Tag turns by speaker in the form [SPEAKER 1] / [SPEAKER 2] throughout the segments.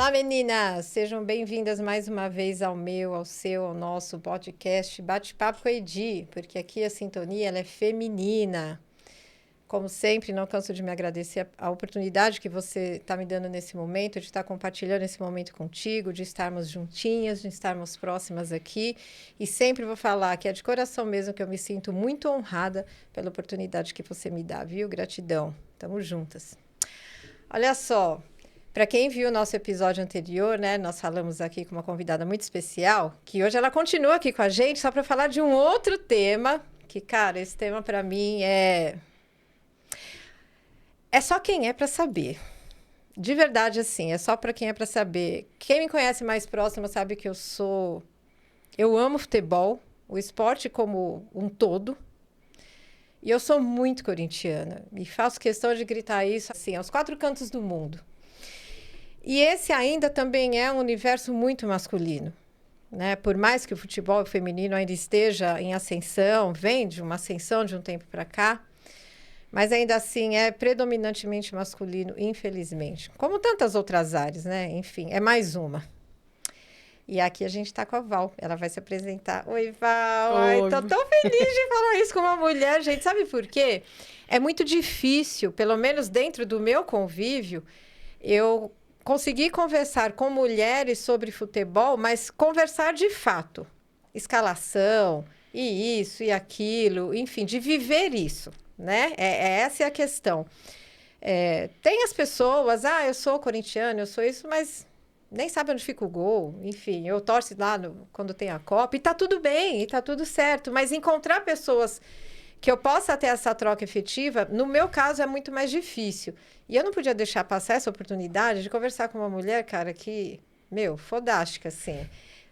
[SPEAKER 1] Olá, meninas! Sejam bem-vindas mais uma vez ao meu, ao seu, ao nosso podcast Bate-Papo com a Edi, porque aqui a sintonia ela é feminina. Como sempre, não canso de me agradecer a oportunidade que você está me dando nesse momento, de estar compartilhando esse momento contigo, de estarmos juntinhas, de estarmos próximas aqui. E sempre vou falar que é de coração mesmo que eu me sinto muito honrada pela oportunidade que você me dá, viu? Gratidão. Tamo juntas. Olha só. Para quem viu o nosso episódio anterior, né, nós falamos aqui com uma convidada muito especial, que hoje ela continua aqui com a gente só para falar de um outro tema, que, cara, esse tema para mim é só quem é para saber. De verdade, assim, é só para quem é para saber. Quem me conhece mais próximo sabe que eu amo futebol, o esporte como um todo. E eu sou muito corintiana e faço questão de gritar isso assim aos quatro cantos do mundo. E esse ainda também é um universo muito masculino, né? Por mais que o futebol feminino ainda esteja em ascensão, vem de uma ascensão de um tempo para cá, mas ainda assim é predominantemente masculino, infelizmente. Como tantas outras áreas, né? Enfim, é mais uma. E aqui a gente está com a Val, ela vai se apresentar. Oi, Val! Ai, tô tão feliz de falar isso com uma mulher, gente. Sabe por quê? É muito difícil, pelo menos dentro do meu convívio, eu conseguir conversar com mulheres sobre futebol, mas conversar de fato. Escalação, e isso, e aquilo, enfim, de viver isso, né? Essa é a questão. Tem as pessoas, eu sou corintiana, eu sou isso, mas nem sabe onde fica o gol. Enfim, eu torço lá quando tem a Copa, e tá tudo bem, e tá tudo certo. Mas encontrar pessoas que eu possa ter essa troca efetiva, no meu caso, é muito mais difícil. E eu não podia deixar passar essa oportunidade de conversar com uma mulher, cara, que, fodástica, assim.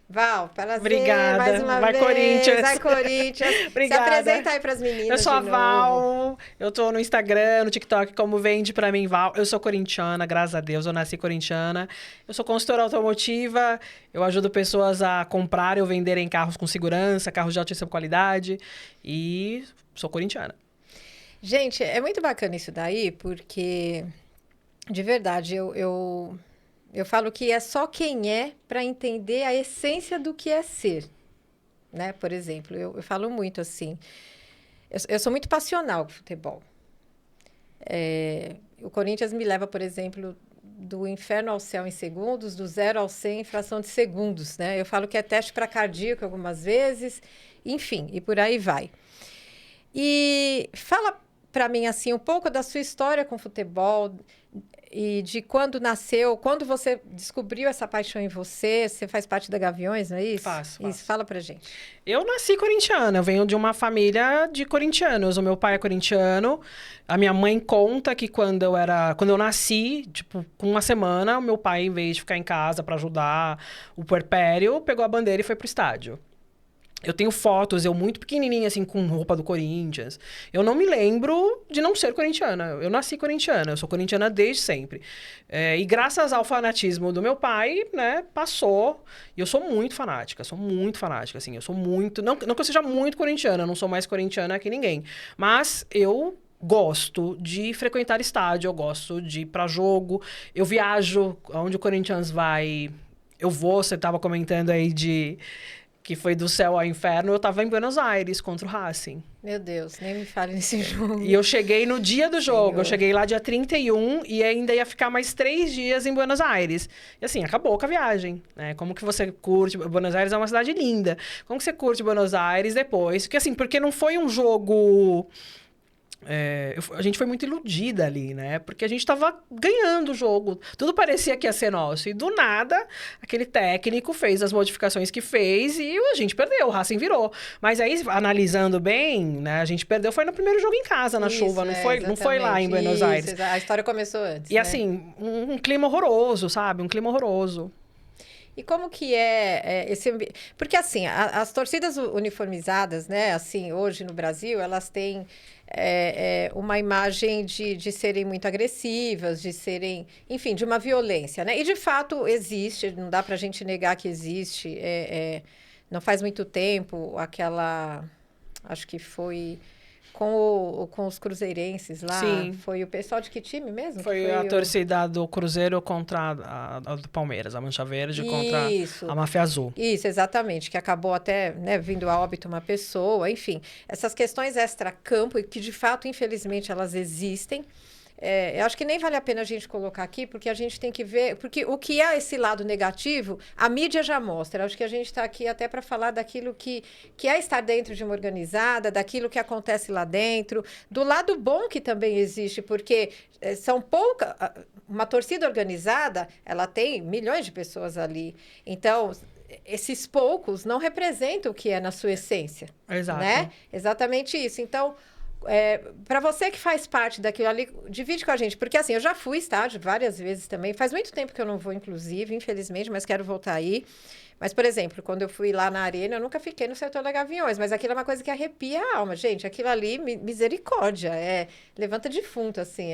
[SPEAKER 1] Val, prazer,
[SPEAKER 2] Obrigada.
[SPEAKER 1] mais uma
[SPEAKER 2] Vai,
[SPEAKER 1] vez.
[SPEAKER 2] Corinthians.
[SPEAKER 1] Vai, Corinthians.
[SPEAKER 2] Obrigada.
[SPEAKER 1] Se apresenta aí pras meninas
[SPEAKER 2] Eu sou a
[SPEAKER 1] de
[SPEAKER 2] Val,
[SPEAKER 1] novo.
[SPEAKER 2] eu tô no Instagram, no TikTok, como vende pra mim, Val. Eu sou corintiana, graças a Deus, eu nasci corintiana. Eu sou consultora automotiva, eu ajudo pessoas a comprar ou venderem carros com segurança, carros de altíssima qualidade, e sou corintiana.
[SPEAKER 1] Gente, é muito bacana isso daí, porque, de verdade, eu falo que é só quem é para entender a essência do que é ser, né? Por exemplo, eu falo muito assim, eu sou muito passional com futebol. O Corinthians me leva, por exemplo, do inferno ao céu em segundos, do 0 ao 100 em fração de segundos, né? Eu falo que é teste para cardíaco algumas vezes, enfim, e por aí vai. E fala para mim assim um pouco da sua história com futebol e de quando nasceu, quando você descobriu essa paixão em você. Você faz parte da Gaviões, não é isso?
[SPEAKER 2] Faço.
[SPEAKER 1] Isso, fala pra gente.
[SPEAKER 2] Eu nasci corintiana, eu venho de uma família de corintianos. O meu pai é corintiano. A minha mãe conta que quando eu nasci, tipo, com uma semana, o meu pai, em vez de ficar em casa para ajudar o puerpério, pegou a bandeira e foi pro estádio. Eu tenho fotos, eu muito pequenininha, assim, com roupa do Corinthians. Eu não me lembro de não ser corintiana. Eu nasci corintiana, eu sou corintiana desde sempre. E graças ao fanatismo do meu pai, né, passou. E eu sou muito fanática, assim. Eu sou muito... Não que eu seja muito corintiana, eu não sou mais corintiana que ninguém. Mas eu gosto de frequentar estádio, eu gosto de ir pra jogo. Eu viajo, onde o Corinthians vai... Eu vou, você tava comentando aí que foi do céu ao inferno, eu tava em Buenos Aires contra o Racing.
[SPEAKER 1] Meu Deus, nem me fale nesse jogo.
[SPEAKER 2] E eu cheguei no dia do jogo,
[SPEAKER 1] Senhor.
[SPEAKER 2] Eu cheguei lá dia 31 e ainda ia ficar mais 3 dias em Buenos Aires. E assim, acabou com a viagem, né? Como que você curte... Buenos Aires é uma cidade linda. Como que você curte Buenos Aires depois? Porque assim, porque não foi um jogo... a gente foi muito iludida ali, né? Porque a gente tava ganhando o jogo. Tudo parecia que ia ser nosso. E do nada, aquele técnico fez as modificações que fez e a gente perdeu. O Racing virou. Mas aí, analisando bem, né? A gente perdeu. Foi no primeiro jogo em casa, na chuva. Não foi lá em Buenos Aires.
[SPEAKER 1] A história começou antes,
[SPEAKER 2] E assim, um clima horroroso, sabe? Um clima horroroso.
[SPEAKER 1] E como que é esse ambiente? Porque, assim, as torcidas uniformizadas, né, assim, hoje no Brasil, elas têm uma imagem de serem muito agressivas, de serem, enfim, de uma violência, né? E, de fato, existe, não dá pra gente negar que existe. Não faz muito tempo, acho que foi com os cruzeirenses lá.
[SPEAKER 2] Sim.
[SPEAKER 1] Foi o pessoal de que time mesmo?
[SPEAKER 2] Foi a torcida do Cruzeiro contra a do Palmeiras, a Mancha Verde contra a Máfia Azul.
[SPEAKER 1] Isso, exatamente, que acabou até, né, vindo a óbito uma pessoa, enfim. Essas questões extra-campo, e que de fato, infelizmente, elas existem. Eu acho que nem vale a pena a gente colocar aqui, porque a gente tem que ver... Porque o que é esse lado negativo, a mídia já mostra. Acho que a gente está aqui até para falar daquilo que é estar dentro de uma organizada, daquilo que acontece lá dentro, do lado bom que também existe, porque são poucas... Uma torcida organizada, ela tem milhões de pessoas ali. Então, esses poucos não representam o que é na sua essência.
[SPEAKER 2] Exato.
[SPEAKER 1] Né? Exatamente isso. Então... para você que faz parte daquilo ali, divide com a gente. Porque, assim, eu já fui estádio várias vezes também. Faz muito tempo que eu não vou, inclusive, infelizmente, mas quero voltar aí. Mas, por exemplo, quando eu fui lá na Arena, eu nunca fiquei no setor da Gaviões. Mas aquilo é uma coisa que arrepia a alma. Gente, aquilo ali, misericórdia. Levanta defunto, assim.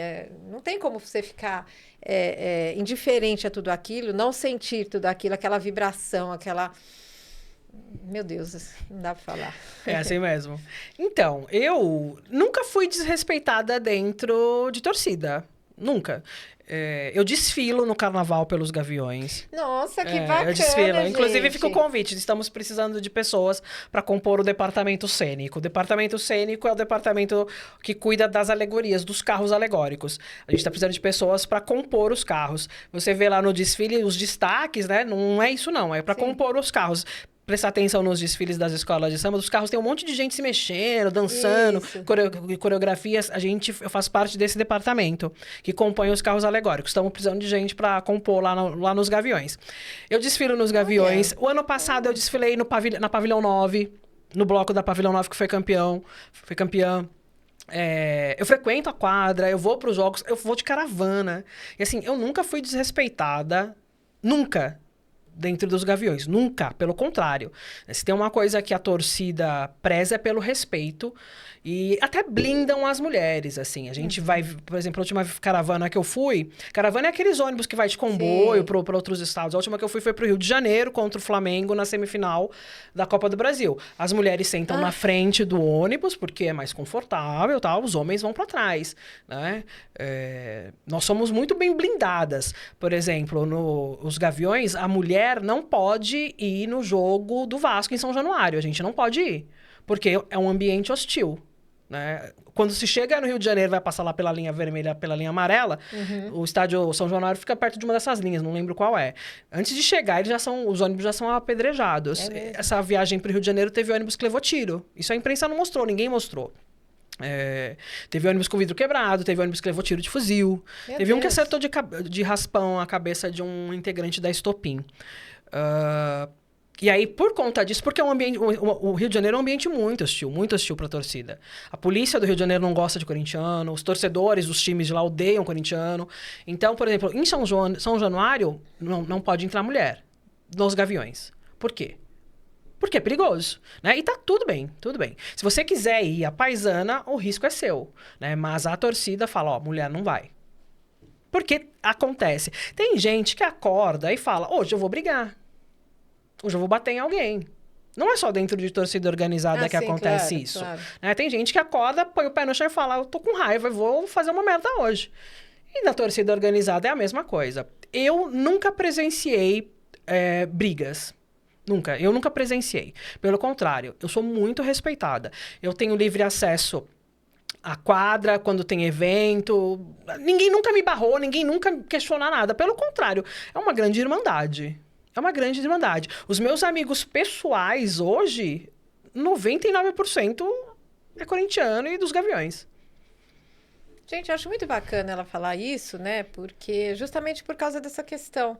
[SPEAKER 1] Não tem como você ficar indiferente a tudo aquilo, não sentir tudo aquilo, aquela vibração, aquela... Meu Deus, não dá pra falar.
[SPEAKER 2] É assim mesmo. Então, eu nunca fui desrespeitada dentro de torcida. Nunca. Eu desfilo no carnaval pelos Gaviões.
[SPEAKER 1] Nossa, que bacana,
[SPEAKER 2] eu desfilo.
[SPEAKER 1] gente.
[SPEAKER 2] Inclusive, fica o convite. Estamos precisando de pessoas para compor o departamento cênico. O departamento cênico é o departamento que cuida das alegorias, dos carros alegóricos. A gente está precisando de pessoas para compor os carros. Você vê lá no desfile os destaques, né? Não é isso, não. É para compor os carros. Prestar atenção nos desfiles das escolas de samba, os carros tem um monte de gente se mexendo, dançando, coreografias. Eu faço parte desse departamento que compõe os carros alegóricos. Estamos precisando de gente para compor lá nos Gaviões. Eu desfilo nos Gaviões. O ano passado eu desfilei na Pavilhão 9, no bloco da Pavilhão 9 que foi campeã. Eu frequento a quadra, eu vou para os jogos, eu vou de caravana. E assim, eu nunca fui desrespeitada, nunca. Dentro dos Gaviões. Nunca, pelo contrário. Se tem uma coisa que a torcida preza é pelo respeito e até blindam as mulheres, assim. A gente vai, por exemplo, a última caravana que eu fui... Caravana é aqueles ônibus que vai de comboio para outros estados. A última que eu fui foi para o Rio de Janeiro contra o Flamengo na semifinal da Copa do Brasil. As mulheres sentam na frente do ônibus porque é mais confortável, tal. Os homens vão para trás, né? Nós somos muito bem blindadas. Por exemplo, nos Gaviões, a mulher não pode ir no jogo do Vasco em São Januário. A gente não pode ir, porque é um ambiente hostil, né? Quando se chega no Rio de Janeiro, vai passar lá pela linha vermelha, pela linha amarela, o estádio São Januário fica perto de uma dessas linhas, não lembro qual é. Antes de chegar, os ônibus já são apedrejados. Essa viagem para o Rio de Janeiro teve ônibus que levou tiro. Isso a imprensa não mostrou, ninguém mostrou. Teve ônibus com vidro quebrado, teve ônibus que levou tiro de fuzil. Teve um que acertou de raspão a cabeça de um integrante da Estopim. E aí, por conta disso, porque o Rio de Janeiro é um ambiente muito hostil para a torcida. A polícia do Rio de Janeiro não gosta de corintiano, os torcedores dos times de lá odeiam corintiano. Então, por exemplo, em São Januário, não pode entrar mulher nos Gaviões. Por quê? Porque é perigoso, né? E tá tudo bem, tudo bem. Se você quiser ir a paisana, o risco é seu, né? Mas a torcida fala, mulher não vai. Porque acontece. Tem gente que acorda e fala, hoje eu vou brigar. Hoje eu vou bater em alguém. Não é só dentro de torcida organizada que acontece isso. Claro. Né? Tem gente que acorda, põe o pé no chão e fala, eu tô com raiva, eu vou fazer uma merda hoje. E na torcida organizada é a mesma coisa. Eu nunca presenciei brigas. Nunca. Eu nunca presenciei. Pelo contrário, eu sou muito respeitada. Eu tenho livre acesso à quadra, quando tem evento. Ninguém nunca me barrou, ninguém nunca questionou nada. Pelo contrário, é uma grande irmandade. É uma grande irmandade. Os meus amigos pessoais hoje, 99% é corintiano e dos Gaviões.
[SPEAKER 1] Gente, eu acho muito bacana ela falar isso, né? Porque justamente por causa dessa questão.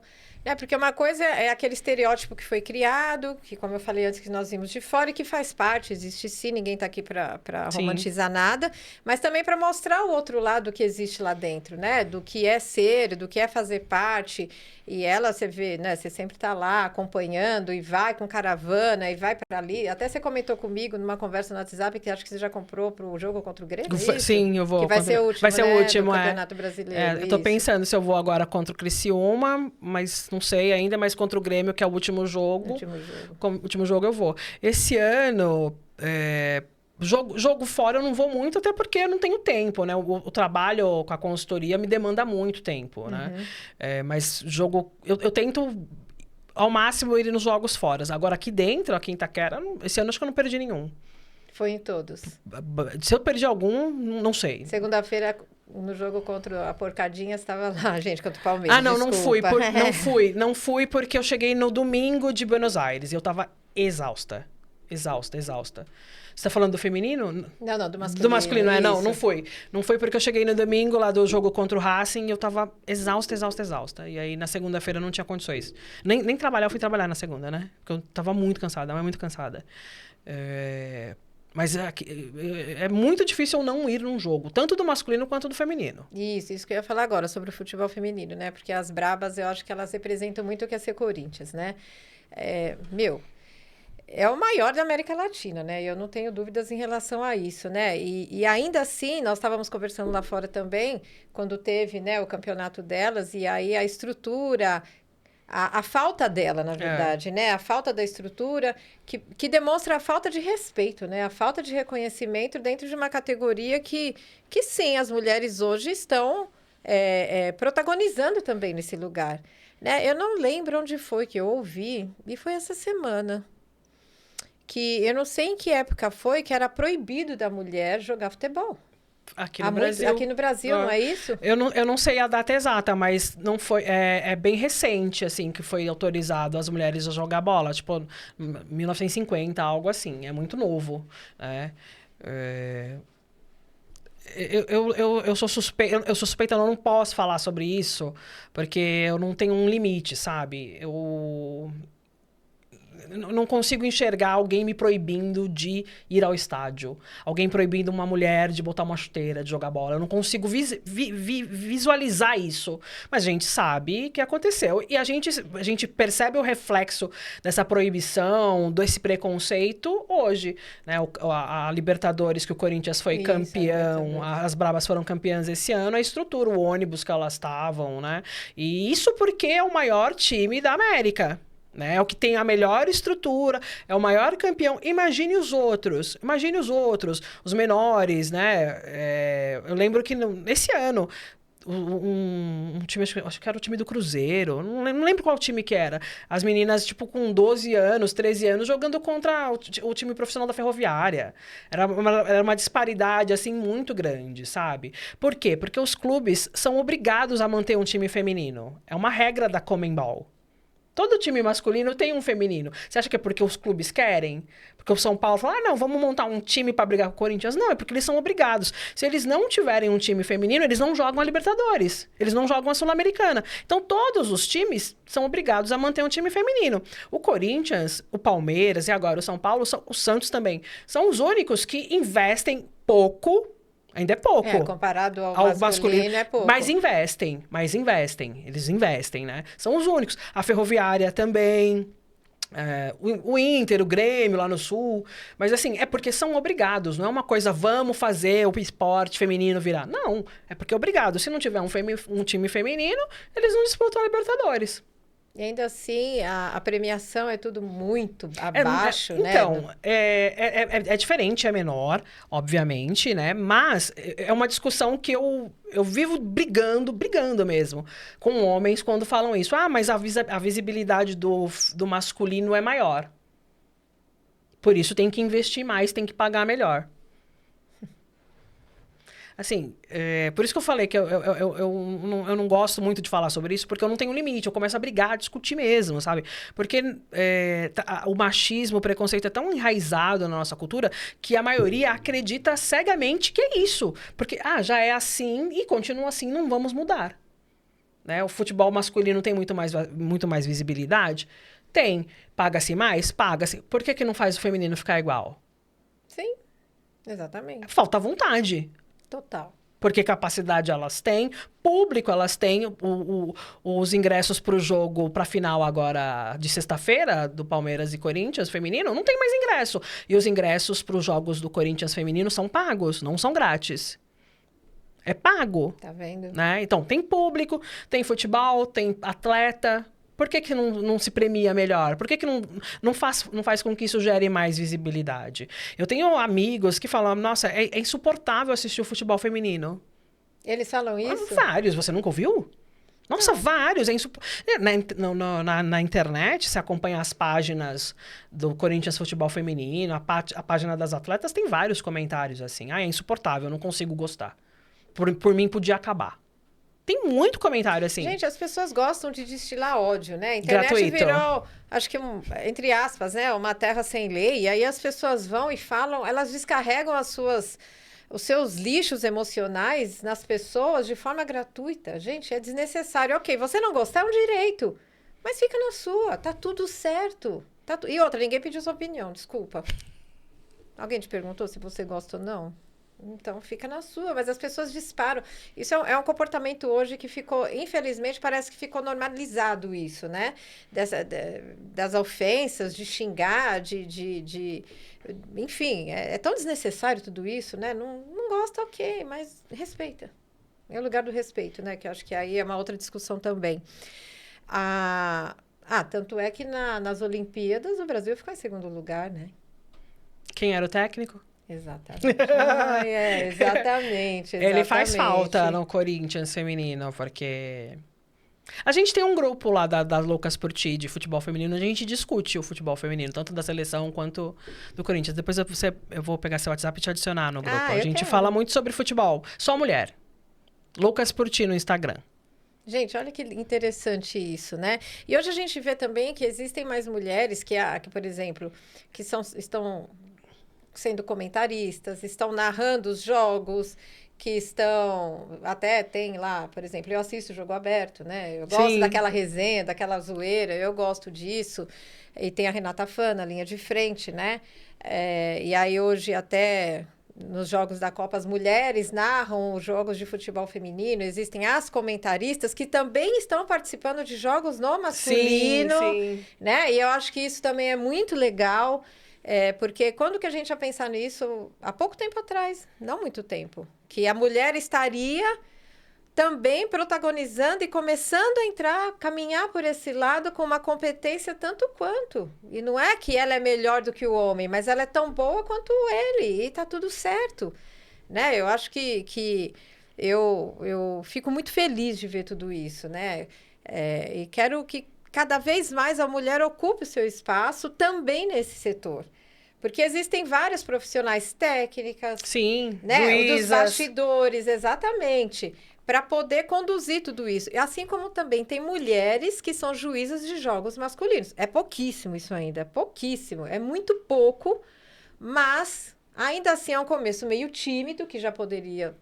[SPEAKER 1] Porque uma coisa é aquele estereótipo que foi criado, que, como eu falei antes, que nós vimos de fora e que faz parte, existe sim, ninguém está aqui para romantizar nada, mas também para mostrar o outro lado que existe lá dentro, né? Do que é ser, do que é fazer parte. E ela, você vê, né? Você sempre está lá acompanhando e vai com caravana e vai para ali. Até você comentou comigo numa conversa no WhatsApp que acho que você já comprou para o jogo contra o Grêmio.
[SPEAKER 2] Sim, eu vou.
[SPEAKER 1] Que vai ser o último,
[SPEAKER 2] vai ser o último,
[SPEAKER 1] do Campeonato Brasileiro.
[SPEAKER 2] Eu tô pensando se eu vou agora contra o Criciúma, mas não sei ainda, mas contra o Grêmio, que é o último jogo. O último jogo eu vou. Esse ano, Jogo fora eu não vou muito, até porque eu não tenho tempo, né? O trabalho com a consultoria me demanda muito tempo, né? Mas jogo... Eu tento, ao máximo, ir nos jogos fora. Agora, aqui dentro, aqui em Itaquera, esse ano acho que eu não perdi nenhum.
[SPEAKER 1] Foi em todos.
[SPEAKER 2] Se eu perdi algum, não sei.
[SPEAKER 1] Segunda-feira, no jogo contra a Porcadinha, você estava lá, gente, contra o Palmeiras.
[SPEAKER 2] Ah, não,
[SPEAKER 1] desculpa.
[SPEAKER 2] não fui porque eu cheguei no domingo de Buenos Aires e eu tava exausta. Exausta. Você tá falando do feminino?
[SPEAKER 1] Não, do masculino.
[SPEAKER 2] Do masculino, não fui. Não foi porque eu cheguei no domingo lá do jogo contra o Racing e eu tava exausta. E aí, na segunda-feira, eu não tinha condições. Nem trabalhar, eu fui trabalhar na segunda, né? Porque eu tava muito cansada, muito cansada. Mas é muito difícil eu não ir num jogo, tanto do masculino quanto do feminino.
[SPEAKER 1] Isso que eu ia falar agora, sobre o futebol feminino, né? Porque as brabas, eu acho que elas representam muito o que é ser Corinthians, né? É o maior da América Latina, né? Eu não tenho dúvidas em relação a isso, né? E ainda assim, nós estávamos conversando lá fora também, quando teve, né, o campeonato delas, e aí a estrutura... A falta dela, na verdade, né? A falta da estrutura que demonstra a falta de respeito, né? A falta de reconhecimento dentro de uma categoria que sim, as mulheres hoje estão protagonizando também nesse lugar, né? Eu não lembro onde foi que eu ouvi, e foi essa semana, que eu não sei em que época foi, que era proibido da mulher jogar futebol.
[SPEAKER 2] Aqui no Brasil.
[SPEAKER 1] Aqui no Brasil, não é isso?
[SPEAKER 2] Eu não sei a data exata, mas não foi. É bem recente, assim, que foi autorizado as mulheres a jogar bola. Tipo, 1950, algo assim. É muito novo. Eu sou suspeita, eu não posso falar sobre isso, porque eu não tenho um limite, sabe? Eu não consigo enxergar alguém me proibindo de ir ao estádio. Alguém proibindo uma mulher de botar uma chuteira, de jogar bola. Eu não consigo visualizar isso. Mas a gente sabe que aconteceu. E a gente percebe o reflexo dessa proibição, desse preconceito hoje. Né? A Libertadores, que o Corinthians foi campeão, as Brabas foram campeãs esse ano, a estrutura, o ônibus que elas estavam, né? E isso porque é o maior time da América. Né? É o que tem a melhor estrutura, é o maior campeão. Imagine os outros, os menores, né? Eu lembro que nesse ano, um time, acho que era o time do Cruzeiro, não lembro qual time que era. As meninas, tipo, com 12 anos, 13 anos, jogando contra o time profissional da Ferroviária. Era uma disparidade, assim, muito grande, sabe? Por quê? Porque os clubes são obrigados a manter um time feminino. É uma regra da Conmebol. Todo time masculino tem um feminino. Você acha que é porque os clubes querem? Porque o São Paulo fala, não, vamos montar um time para brigar com o Corinthians. Não, é porque eles são obrigados. Se eles não tiverem um time feminino, eles não jogam a Libertadores. Eles não jogam a Sul-Americana. Então, todos os times são obrigados a manter um time feminino. O Corinthians, o Palmeiras e agora o São Paulo, o Santos também, são os únicos que investem pouco. Ainda é pouco.
[SPEAKER 1] Comparado ao masculino é pouco.
[SPEAKER 2] Mas investem. Eles investem, né? São os únicos. A Ferroviária também. O Inter, o Grêmio lá no Sul. Mas assim, é porque são obrigados. Não é uma coisa, vamos fazer o esporte feminino virar. Não, é porque é obrigado. Se não tiver um time feminino, eles não disputam a Libertadores.
[SPEAKER 1] E ainda assim, a premiação é tudo muito abaixo, né?
[SPEAKER 2] Então, é diferente, é menor, obviamente, né? Mas é uma discussão que eu vivo brigando mesmo com homens quando falam isso. Ah, mas a visibilidade do masculino é maior. Por isso tem que investir mais, tem que pagar melhor. Assim, por isso que eu falei que eu não gosto muito de falar sobre isso, porque eu não tenho limite, eu começo a brigar, a discutir mesmo, sabe? Porque o machismo, o preconceito é tão enraizado na nossa cultura que a maioria acredita cegamente que é isso. Porque, já é assim e continua assim, não vamos mudar. Né? O futebol masculino tem muito mais visibilidade? Tem. Paga-se mais? Paga-se. Por que não faz o feminino ficar igual?
[SPEAKER 1] Sim, exatamente.
[SPEAKER 2] Falta vontade.
[SPEAKER 1] Total.
[SPEAKER 2] Porque capacidade elas têm, público elas têm, os ingressos para o jogo, para a final agora de sexta-feira, do Palmeiras e Corinthians feminino, não tem mais ingresso. E os ingressos para os jogos do Corinthians feminino são pagos, não são grátis. É pago.
[SPEAKER 1] Tá vendo?
[SPEAKER 2] Né? Então, tem público, tem futebol, tem atleta. Por que que não se premia melhor? Por que que não faz com que isso gere mais visibilidade? Eu tenho amigos que falam, nossa, é insuportável assistir o futebol feminino.
[SPEAKER 1] Eles falam isso?
[SPEAKER 2] Vários, você nunca ouviu? Nossa, vários. Na internet, você acompanha as páginas do Corinthians Futebol Feminino, a página das atletas, tem vários comentários assim. É insuportável, eu não consigo gostar. Por mim, podia acabar. Tem muito comentário assim.
[SPEAKER 1] Gente, as pessoas gostam de destilar ódio, né? A internet
[SPEAKER 2] Gratuito.
[SPEAKER 1] virou, acho que, entre aspas, né? Uma terra sem lei. E aí as pessoas vão e falam, elas descarregam os seus lixos emocionais nas pessoas de forma gratuita. Gente, é desnecessário. Ok, você não gostar é um direito, mas fica na sua, tá tudo certo. E outra, ninguém pediu sua opinião, desculpa. Alguém te perguntou se você gosta ou não? Então, fica na sua, mas as pessoas disparam. Isso é um comportamento hoje que ficou, infelizmente, parece que ficou normalizado isso, né? Das ofensas, de xingar, enfim, é tão desnecessário tudo isso, né? Não gosta, ok, mas respeita. É o lugar do respeito, né? Que eu acho que aí é uma outra discussão também. Tanto é que nas Olimpíadas o Brasil ficou em segundo lugar, né?
[SPEAKER 2] Quem era o técnico?
[SPEAKER 1] Exatamente. Exatamente.
[SPEAKER 2] Ele faz falta no Corinthians feminino, porque... A gente tem um grupo lá das Loucas por Ti, de futebol feminino, a gente discute o futebol feminino, tanto da seleção quanto do Corinthians. Depois eu vou pegar seu WhatsApp e te adicionar no grupo. A gente fala muito sobre futebol. Só mulher. Loucas por Ti no Instagram.
[SPEAKER 1] Gente, olha que interessante isso, né? E hoje a gente vê também que existem mais mulheres que por exemplo, que estão sendo comentaristas, estão narrando os jogos, que estão... Até tem lá, por exemplo, eu assisto o Jogo Aberto, né? Eu gosto daquela resenha, daquela zoeira, eu gosto disso. E tem a Renata Fã na linha de frente, né? E aí hoje até... Nos jogos da Copa, as mulheres narram os jogos de futebol feminino. Existem as comentaristas que também estão participando de jogos no masculino. Sim. Né? E eu acho que isso também é muito legal. Porque quando que a gente ia pensar nisso? Há pouco tempo atrás, não muito tempo. Que a mulher estaria também protagonizando e começando a caminhar por esse lado com uma competência tanto quanto. E não é que ela é melhor do que o homem, mas ela é tão boa quanto ele, e tá tudo certo. Né? Eu acho que eu fico muito feliz de ver tudo isso, né? E quero que cada vez mais a mulher ocupe o seu espaço também nesse setor. Porque existem vários profissionais técnicas.
[SPEAKER 2] Sim,
[SPEAKER 1] né? Dos bastidores, exatamente. Para poder conduzir tudo isso. Assim como também tem mulheres que são juízas de jogos masculinos. É pouquíssimo isso ainda, é pouquíssimo. É muito pouco, mas ainda assim é um começo meio tímido, que já poderia,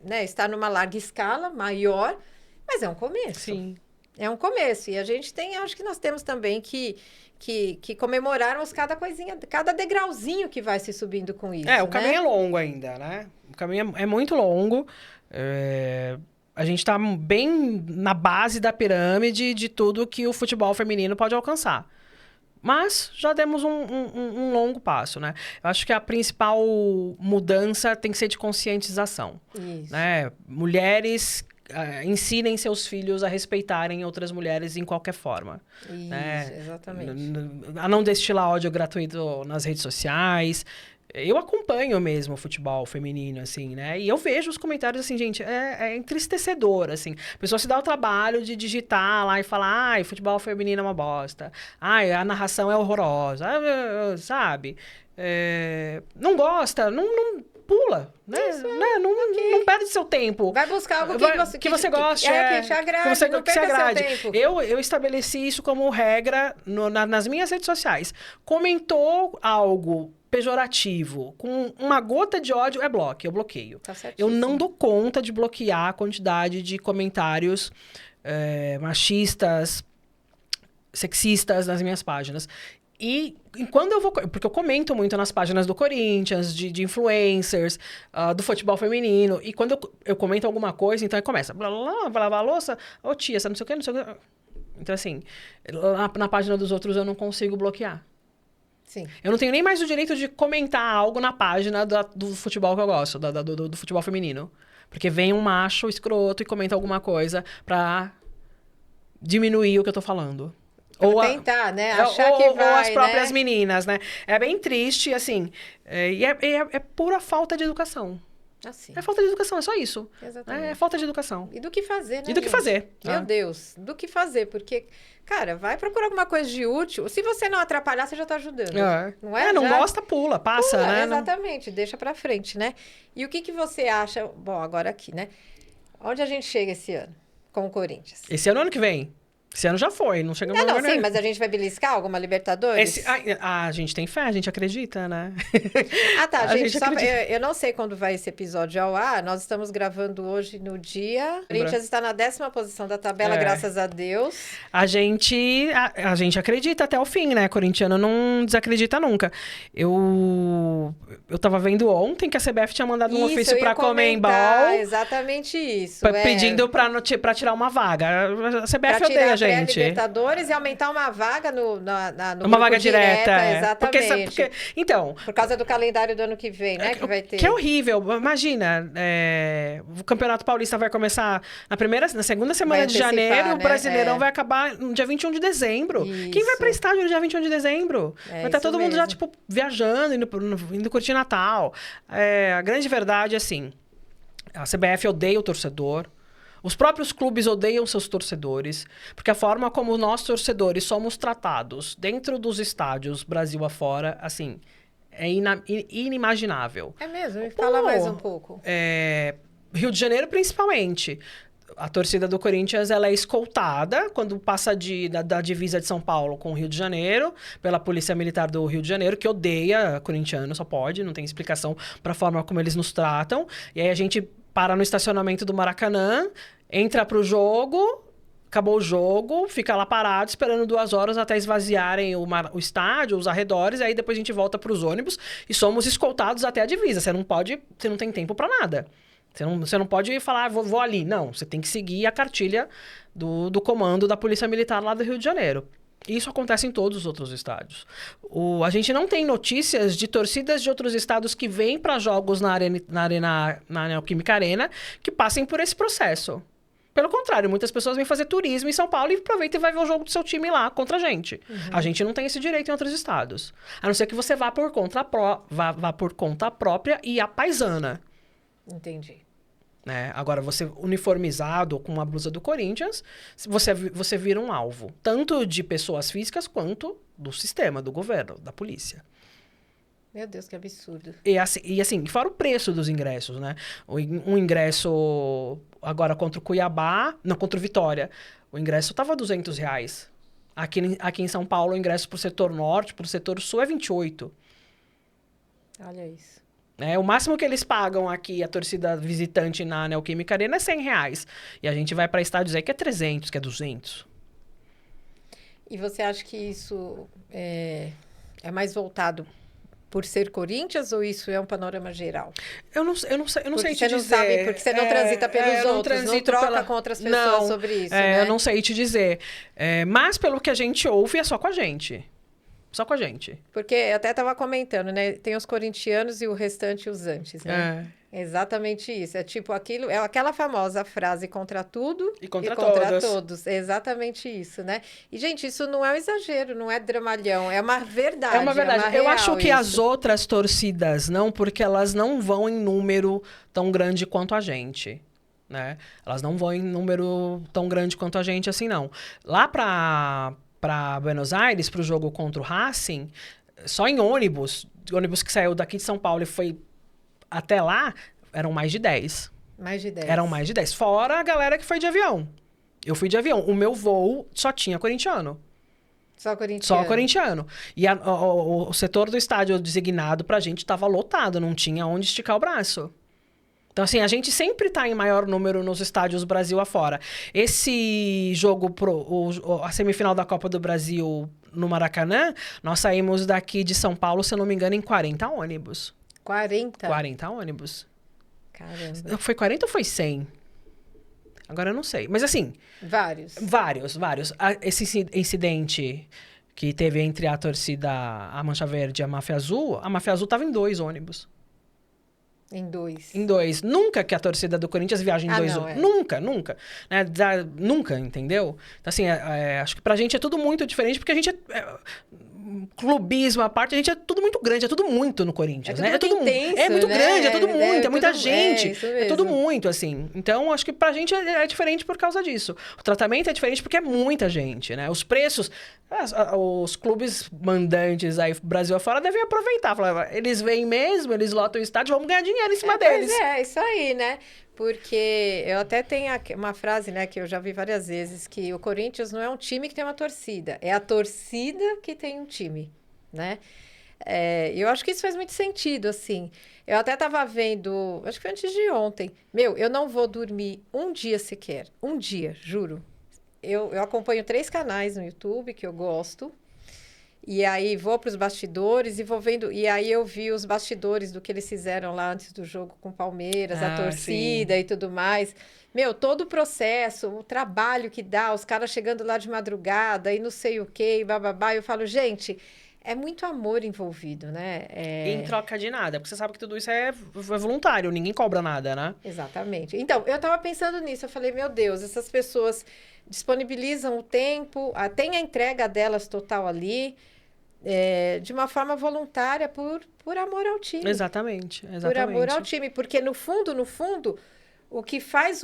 [SPEAKER 1] né, estar numa larga escala, maior, mas é um começo.
[SPEAKER 2] Sim.
[SPEAKER 1] É um começo. E a gente tem, acho que nós temos também que comemorarmos cada coisinha, cada degrauzinho que vai se subindo com isso.
[SPEAKER 2] O caminho é longo ainda, né? O caminho é muito longo. A gente está bem na base da pirâmide de tudo que o futebol feminino pode alcançar. Mas já demos um longo passo, né? Eu acho que a principal mudança tem que ser de conscientização.
[SPEAKER 1] Isso.
[SPEAKER 2] Né? Mulheres ensinem seus filhos a respeitarem outras mulheres em qualquer forma.
[SPEAKER 1] Isso,
[SPEAKER 2] né?
[SPEAKER 1] Exatamente.
[SPEAKER 2] A não destilar ódio gratuito nas redes sociais. Eu acompanho mesmo o futebol feminino, assim, né? E eu vejo os comentários, assim, gente, é entristecedor, assim. A pessoa se dá o trabalho de digitar lá e falar, ai, futebol feminino é uma bosta. Ai, a narração é horrorosa. Sabe? Não gosta, não pula, né?
[SPEAKER 1] Isso,
[SPEAKER 2] não perde seu tempo.
[SPEAKER 1] Vai buscar algo
[SPEAKER 2] que você goste.
[SPEAKER 1] Que te agrade, não perca seu tempo.
[SPEAKER 2] Eu estabeleci isso como regra nas minhas redes sociais. Comentou algo pejorativo, com uma gota de ódio, eu bloqueio.
[SPEAKER 1] Tá
[SPEAKER 2] eu não dou conta de bloquear a quantidade de comentários machistas, sexistas nas minhas páginas. E quando eu vou... Porque eu comento muito nas páginas do Corinthians, de influencers, do futebol feminino. E quando eu comento alguma coisa, então aí começa... Blá, blá, blá, vai lavar a louça? Ô, tia, você não sei o quê, não sei o quê. Então, assim, na página dos outros eu não consigo bloquear.
[SPEAKER 1] Sim.
[SPEAKER 2] Eu não tenho nem mais o direito de comentar algo na página do futebol que eu gosto, do futebol feminino. Porque vem um macho escroto e comenta alguma coisa pra diminuir o que eu tô falando.
[SPEAKER 1] Ou tentar, né? Achar que vai,
[SPEAKER 2] ou as próprias
[SPEAKER 1] né?
[SPEAKER 2] meninas, né? É bem triste, assim. E é pura falta de educação.
[SPEAKER 1] Assim,
[SPEAKER 2] É falta de educação, é só isso.
[SPEAKER 1] exatamente.
[SPEAKER 2] É falta de educação.
[SPEAKER 1] E do que fazer, né,
[SPEAKER 2] E do que
[SPEAKER 1] gente?
[SPEAKER 2] fazer.
[SPEAKER 1] Meu Deus, do que fazer, porque, cara, vai procurar alguma coisa de útil. Se você não atrapalhar, você já tá ajudando. Não é?
[SPEAKER 2] Não
[SPEAKER 1] Já
[SPEAKER 2] gosta, pula, passa,
[SPEAKER 1] pula,
[SPEAKER 2] né?
[SPEAKER 1] exatamente, deixa pra frente, né? E o que você acha? Bom, agora aqui, né? Onde a gente chega esse ano com o Corinthians?
[SPEAKER 2] Esse ano que vem. Esse ano já foi, não chegamos
[SPEAKER 1] Não,
[SPEAKER 2] agora,
[SPEAKER 1] sim,
[SPEAKER 2] né?
[SPEAKER 1] mas a gente vai beliscar alguma Libertadores?
[SPEAKER 2] A gente tem fé, a gente acredita, né?
[SPEAKER 1] Ah, tá,
[SPEAKER 2] A
[SPEAKER 1] gente,
[SPEAKER 2] gente
[SPEAKER 1] só,
[SPEAKER 2] acredita.
[SPEAKER 1] eu não sei quando vai esse episódio ao ar, nós estamos gravando hoje no dia... O Corinthians está na 10ª posição da tabela, graças a Deus.
[SPEAKER 2] A gente acredita até o fim, né? Corintiano não desacredita nunca. Eu tava vendo ontem que a CBF tinha mandado um ofício pra Conmebol
[SPEAKER 1] exatamente isso.
[SPEAKER 2] pedindo pra tirar uma vaga. A CBF odeia a gente.
[SPEAKER 1] Libertadores e aumentar uma vaga no
[SPEAKER 2] Uma vaga direta,
[SPEAKER 1] exatamente.
[SPEAKER 2] Então,
[SPEAKER 1] por causa do calendário do ano que vem, né? Que vai ter.
[SPEAKER 2] Que é horrível. Imagina, o Campeonato Paulista vai começar na segunda semana de janeiro,
[SPEAKER 1] né?
[SPEAKER 2] O Brasileirão vai acabar no dia 21 de dezembro.
[SPEAKER 1] Isso.
[SPEAKER 2] Quem vai pra estádio no dia 21 de dezembro? Vai estar todo mundo já, tipo, viajando, indo curtir Natal. A grande verdade é assim, a CBF odeia o torcedor. Os próprios clubes odeiam seus torcedores, porque a forma como nós, torcedores, somos tratados dentro dos estádios, Brasil afora, assim, é inimaginável.
[SPEAKER 1] É mesmo? Me fala mais um pouco.
[SPEAKER 2] Rio de Janeiro, principalmente. A torcida do Corinthians, ela é escoltada quando passa da divisa de São Paulo com o Rio de Janeiro, pela Polícia Militar do Rio de Janeiro, que odeia corintiano, só pode, não tem explicação para a forma como eles nos tratam. E aí a gente para no estacionamento do Maracanã, entra pro jogo, acabou o jogo, fica lá parado, esperando 2 horas até esvaziarem o estádio, os arredores, aí depois a gente volta pros ônibus e somos escoltados até a divisa. Você não tem tempo para nada. Você não pode falar, vou ali. Não, você tem que seguir a cartilha do comando da Polícia Militar lá do Rio de Janeiro. Isso acontece em todos os outros estádios. A gente não tem notícias de torcidas de outros estados que vêm para jogos na Neoquímica Arena que passem por esse processo. Pelo contrário, muitas pessoas vêm fazer turismo em São Paulo e aproveita e vai ver o jogo do seu time lá contra a gente. Uhum. A gente não tem esse direito em outros estados. A não ser que você vá por conta própria e a paisana.
[SPEAKER 1] Entendi.
[SPEAKER 2] Agora, você uniformizado com uma blusa do Corinthians, você vira um alvo. Tanto de pessoas físicas quanto do sistema, do governo, da polícia.
[SPEAKER 1] Meu Deus, que absurdo.
[SPEAKER 2] E assim, fora o preço dos ingressos, né? Um ingresso agora contra o Cuiabá, não, contra o Vitória, o ingresso estava R$200. Aqui em São Paulo, o ingresso para o setor norte, para o setor sul é 28.
[SPEAKER 1] Olha isso.
[SPEAKER 2] O máximo que eles pagam aqui, a torcida visitante na Neoquímica Arena, é R$100. E a gente vai para estádios aí que é 300, que é 200.
[SPEAKER 1] E você acha que isso é mais voltado por ser Corinthians ou isso é um panorama geral?
[SPEAKER 2] Eu não sei te dizer.
[SPEAKER 1] Você não sabe, porque você não transita pelos outros, não troca com outras pessoas sobre isso, né?
[SPEAKER 2] Eu não sei te dizer. Mas pelo que a gente ouve, é só com a gente. Só com a gente.
[SPEAKER 1] Porque eu até estava comentando, né? Tem os corintianos e o restante os antes, né? Exatamente isso. É tipo aquilo, é aquela famosa frase contra tudo
[SPEAKER 2] e contra
[SPEAKER 1] todos. É exatamente isso, né? E, gente, isso não é um exagero, não é dramalhão, é uma verdade.
[SPEAKER 2] É uma verdade.
[SPEAKER 1] Eu
[SPEAKER 2] acho que as outras torcidas não, porque elas não vão em número tão grande quanto a gente. Né? Elas não vão em número tão grande quanto a gente assim, não. Lá para Buenos Aires, para o jogo contra o Racing, só em ônibus que saiu daqui de São Paulo e foi até lá, eram mais de 10.
[SPEAKER 1] Mais de 10.
[SPEAKER 2] Eram mais de 10. Fora a galera que foi de avião. Eu fui de avião. O meu voo só tinha corintiano.
[SPEAKER 1] Só corintiano.
[SPEAKER 2] Só corintiano. E o setor do estádio designado pra gente estava lotado, não tinha onde esticar o braço. Então, assim, a gente sempre tá em maior número nos estádios Brasil afora. Esse jogo, a semifinal da Copa do Brasil no Maracanã, nós saímos daqui de São Paulo, se eu não me engano, em 40 ônibus.
[SPEAKER 1] 40?
[SPEAKER 2] 40 ônibus.
[SPEAKER 1] Caramba.
[SPEAKER 2] Foi 40 ou foi 100? Agora eu não sei. Mas, assim...
[SPEAKER 1] Vários.
[SPEAKER 2] Esse incidente que teve entre a torcida, a Mancha Verde e a Máfia Azul estava em 2 ônibus.
[SPEAKER 1] Em 2.
[SPEAKER 2] Em 2. Nunca que a torcida do Corinthians viaja em 2.
[SPEAKER 1] Não, é.
[SPEAKER 2] Nunca, nunca. Né? Nunca, entendeu? Então, assim, acho que pra gente é tudo muito diferente, porque a gente clubismo à parte, a gente é tudo muito grande, é tudo muito no Corinthians, né?
[SPEAKER 1] Tudo intenso,
[SPEAKER 2] é muito
[SPEAKER 1] né?
[SPEAKER 2] grande, é tudo muito, é muita
[SPEAKER 1] tudo,
[SPEAKER 2] gente.
[SPEAKER 1] isso
[SPEAKER 2] É tudo
[SPEAKER 1] mesmo.
[SPEAKER 2] muito, assim. Então, acho que pra gente é diferente por causa disso. O tratamento é diferente porque é muita gente, né? Os preços, os clubes mandantes aí, Brasil afora, devem aproveitar. Falar, eles vêm mesmo, eles lotam o estádio, vamos ganhar dinheiro em cima deles.
[SPEAKER 1] Pois é, isso aí, né? Porque eu até tenho uma frase, né, que eu já vi várias vezes, que o Corinthians não é um time que tem uma torcida, é a torcida que tem um time, né? Eu acho que isso faz muito sentido, assim. Eu até estava vendo, acho que foi antes de ontem. Eu não vou dormir um dia sequer. Um dia, juro. Eu acompanho 3 canais no YouTube que eu gosto. E aí vou para os bastidores e vou vendo. E aí eu vi os bastidores do que eles fizeram lá antes do jogo com o Palmeiras, a torcida
[SPEAKER 2] sim.
[SPEAKER 1] e tudo mais. Todo o processo, o trabalho que dá, os caras chegando lá de madrugada e não sei o quê, e bababá. Eu falo, gente, é muito amor envolvido, né?
[SPEAKER 2] Em troca de nada, porque você sabe que tudo isso é voluntário, ninguém cobra nada, né?
[SPEAKER 1] Exatamente. Então, eu estava pensando nisso, eu falei, meu Deus, essas pessoas disponibilizam o tempo, tem a entrega delas total ali. De uma forma voluntária por amor ao time.
[SPEAKER 2] Exatamente.
[SPEAKER 1] Por amor ao time. Porque, no fundo, o que faz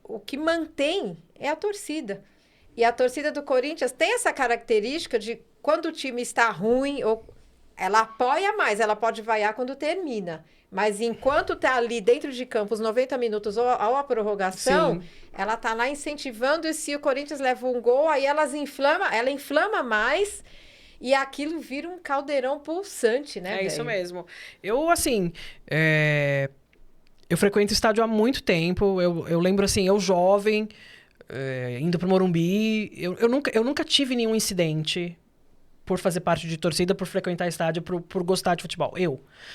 [SPEAKER 1] o que mantém é a torcida. E a torcida do Corinthians tem essa característica de quando o time está ruim, ela apoia mais, ela pode vaiar quando termina. Mas enquanto está ali dentro de campo, os 90 minutos ou a prorrogação,
[SPEAKER 2] Sim.
[SPEAKER 1] ela está lá incentivando, e se o Corinthians leva um gol, aí ela inflama mais. E aquilo vira um caldeirão pulsante, né,
[SPEAKER 2] isso mesmo. Eu, assim, eu frequento estádio há muito tempo. Eu lembro, assim, eu jovem, indo pro Morumbi. Eu nunca tive nenhum incidente por fazer parte de torcida, por frequentar estádio, por gostar de futebol.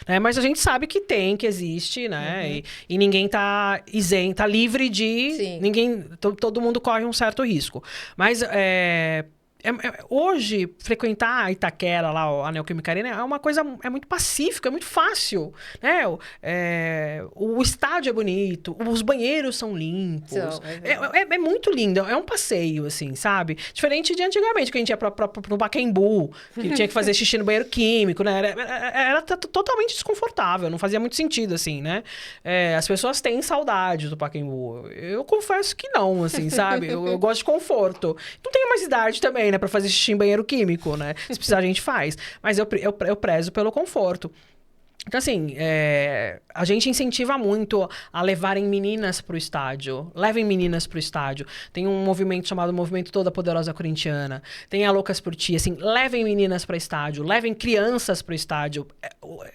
[SPEAKER 2] Né? Mas a gente sabe que existe, né?
[SPEAKER 1] Uhum.
[SPEAKER 2] E ninguém tá isento, tá livre de...
[SPEAKER 1] Sim.
[SPEAKER 2] Todo mundo corre um certo risco. Mas... hoje, frequentar a Itaquera, lá, a Neoquímica Arena, é uma coisa muito pacífica, é muito fácil, né? O estádio é bonito, os banheiros são limpos. É muito lindo, é um passeio, assim, sabe? Diferente de antigamente, que a gente ia pro Pacaembu, que tinha que fazer xixi no banheiro químico, né? Era totalmente desconfortável, não fazia muito sentido, assim, né? As pessoas têm saudade do Pacaembu. Eu confesso que não, assim, sabe? Eu gosto de conforto. Não tenho mais idade também, né, pra fazer xixi em banheiro químico, né? Se precisar, a gente faz. Mas eu prezo pelo conforto. Então, assim, a gente incentiva muito a levarem meninas pro estádio. Levem meninas pro estádio. Tem um movimento chamado Movimento Toda Poderosa Corintiana. Tem a Loucas por Ti. Assim, levem meninas para estádio. Levem crianças pro estádio.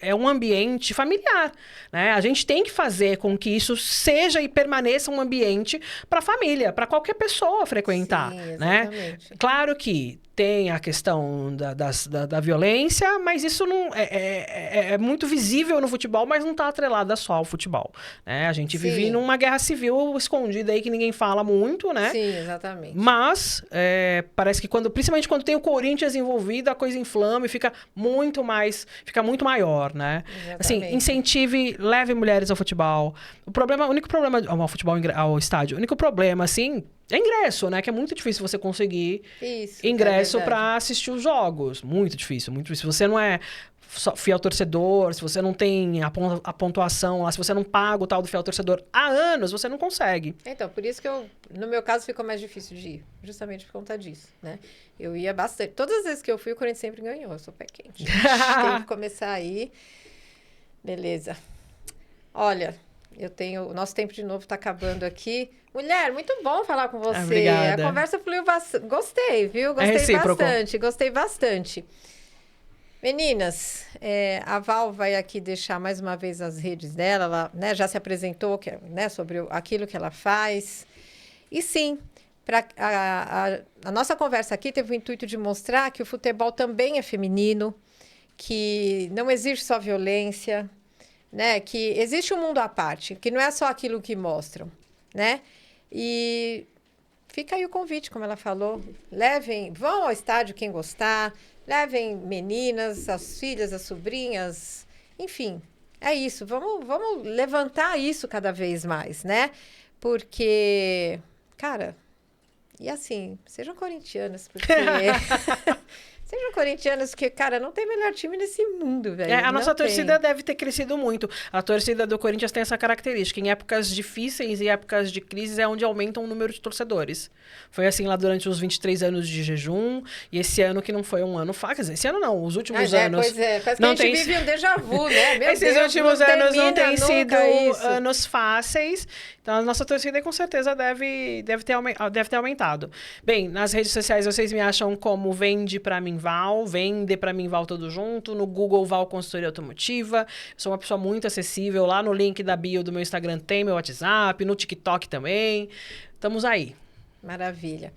[SPEAKER 2] É um ambiente familiar, né? A gente tem que fazer com que isso seja e permaneça um ambiente para família, para qualquer pessoa frequentar.
[SPEAKER 1] Sim,
[SPEAKER 2] né?
[SPEAKER 1] exatamente.
[SPEAKER 2] Claro que tem a questão da violência, mas isso não é muito visível no futebol, mas não está atrelada só ao futebol. Né? A gente vive numa guerra civil escondida aí que ninguém fala muito, né?
[SPEAKER 1] Sim, exatamente.
[SPEAKER 2] Mas parece que principalmente quando tem o Corinthians envolvido, a coisa inflama e fica muito maior, né?
[SPEAKER 1] Exatamente.
[SPEAKER 2] Assim, incentive, leve mulheres ao futebol. O único problema ao futebol, ao estádio, o único problema, assim, é ingresso, né? Que é muito difícil você conseguir ingresso para assistir os jogos. Muito difícil, muito difícil. Se você não é fiel torcedor, se você não tem a pontuação lá, se você não paga o tal do fiel torcedor há anos, você não consegue.
[SPEAKER 1] Então, por isso que no meu caso, ficou mais difícil de ir. Justamente por conta disso, né? Eu ia bastante. Todas as vezes que eu fui, o Corinthians sempre ganhou. Eu sou pé quente. Tem que começar aí. Beleza. Olha, o nosso tempo de novo está acabando aqui. Mulher, muito bom falar com você.
[SPEAKER 2] Obrigada.
[SPEAKER 1] A conversa fluiu bastante. Gostei, viu? Gostei bastante. Meninas, a Val vai aqui deixar mais uma vez as redes dela. Ela, né, já se apresentou, né, sobre aquilo que ela faz. E sim, a nossa conversa aqui teve o intuito de mostrar que o futebol também é feminino, que não existe só violência, né? Que existe um mundo à parte, que não é só aquilo que mostram, né? E fica aí o convite, como ela falou. Vão ao estádio quem gostar, levem meninas, as filhas, as sobrinhas, enfim. é isso. Vamos levantar isso cada vez mais, né? Porque, cara, e assim, sejam corintianos, porque... Sejam corintianos, que, cara, não tem melhor time nesse mundo, velho.
[SPEAKER 2] A nossa
[SPEAKER 1] Não
[SPEAKER 2] torcida
[SPEAKER 1] tem.
[SPEAKER 2] deve ter crescido muito. A torcida do Corinthians tem essa característica. Em épocas difíceis e épocas de crise é onde aumenta o número de torcedores. Foi assim lá durante os 23 anos de jejum. E esse ano que não foi um ano fácil. Quer dizer, esse ano não, os últimos anos.
[SPEAKER 1] Pois é. Parece que
[SPEAKER 2] não
[SPEAKER 1] a gente
[SPEAKER 2] tem...
[SPEAKER 1] vive um déjà vu, né? Meu
[SPEAKER 2] Esses
[SPEAKER 1] Deus,
[SPEAKER 2] últimos anos não têm
[SPEAKER 1] termina
[SPEAKER 2] sido
[SPEAKER 1] nunca isso.
[SPEAKER 2] anos fáceis. Então, a nossa torcida com certeza deve ter aumentado. Bem, nas redes sociais vocês me acham como Vende Pra Mim Val, Vende Pra Mim Val tudo junto, no Google Val Consultoria Automotiva. Eu sou uma pessoa muito acessível. Lá no link da bio do meu Instagram tem meu WhatsApp, no TikTok também. Estamos aí.
[SPEAKER 1] Maravilha.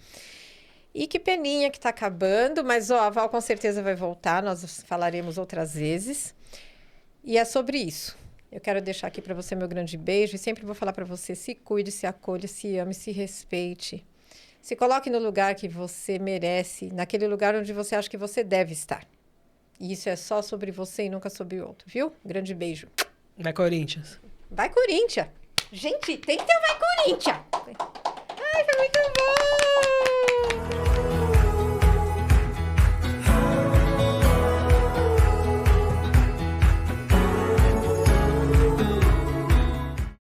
[SPEAKER 1] E que peninha que tá acabando, mas ó, a Val com certeza vai voltar, nós falaremos outras vezes. E é sobre isso. Eu quero deixar aqui para você meu grande beijo e sempre vou falar para você: se cuide, se acolha, se ame, se respeite. Se coloque no lugar que você merece, naquele lugar onde você acha que você deve estar. E isso é só sobre você e nunca sobre o outro, viu? Grande beijo.
[SPEAKER 2] Vai, Corinthians.
[SPEAKER 1] Vai, Corinthians! Gente, tem que ter um Vai, Corinthians! Ai, foi muito bom!